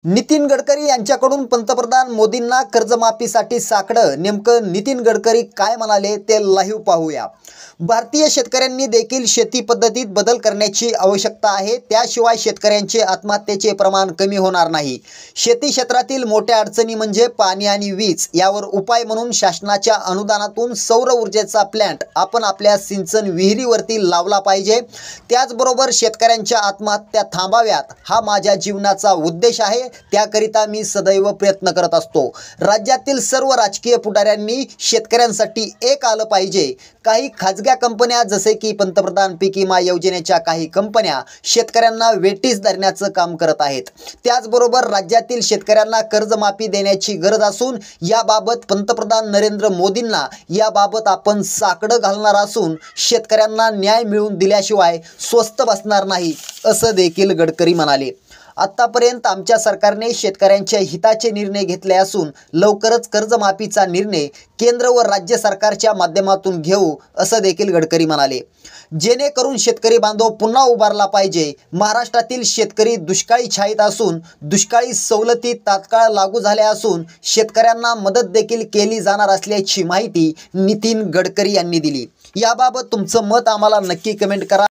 नितीन गडकरी यांच्याकडून पंतप्रधान मोदींना कर्जमाफीसाठी साकडं. नेमकं नितीन गडकरी काय म्हणाले ते लाईव्ह पाहूया. भारतीय शेतकऱ्यांनी देखील शेती पद्धतीत बदल करण्याची आवश्यकता आहे. त्याशिवाय शेतकऱ्यांचे आत्महत्येचे प्रमाण कमी होणार नाही. शेती क्षेत्रातील मोठ्या अडचणी म्हणजे पाणी आणि वीज. यावर उपाय म्हणून शासनाच्या अनुदानातून सौर ऊर्जेचा प्लॅन्ट आपण आपल्या सिंचन विहिरीवरती लावला पाहिजे. त्याचबरोबर शेतकऱ्यांच्या आत्महत्या थांबाव्यात हा माझ्या जीवनाचा उद्देश आहे. त्याकरिता मी सदैव प्रयत्न करत असतो. राज्यातील सर्व राजकीय पुढाऱ्यांनी शेतकऱ्यांसाठी एक आलं पाहिजे. काही खाजगी कंपन्या जसे की पंतप्रधान पीक विमा योजनेच्या काही कंपन्या शेतकऱ्यांना वेठीस धरण्याचं काम करत आहेत. त्याचबरोबर राज्यातील शेतकऱ्यांना कर्जमाफी देण्याची गरज असून याबाबत पंतप्रधान नरेंद्र मोदींना याबाबत आपण साकडं घालणार असून शेतकऱ्यांना न्याय मिळवून दिल्याशिवाय स्वस्थ बसणार नाही असं देखील गडकरी म्हणाले. आतापर्यंत आमच्या सरकारने शेतकऱ्यांच्या हिताचे निर्णय घेतले असून लवकरच कर्जमाफीचा निर्णय केंद्र व राज्य सरकारच्या माध्यमातून घेऊ असं देखील गडकरी म्हणाले. जेणेकरून शेतकरी बांधव पुन्हा उभारला पाहिजे. महाराष्ट्रातील शेतकरी दुष्काळी छाईत असून दुष्काळी सवलती तात्काळ लागू झाल्या असून शेतकऱ्यांना मदत देखील केली जाणार असल्याची माहिती नितीन गडकरी यांनी दिली. याबाबत तुमचं मत आम्हाला नक्की कमेंट करा.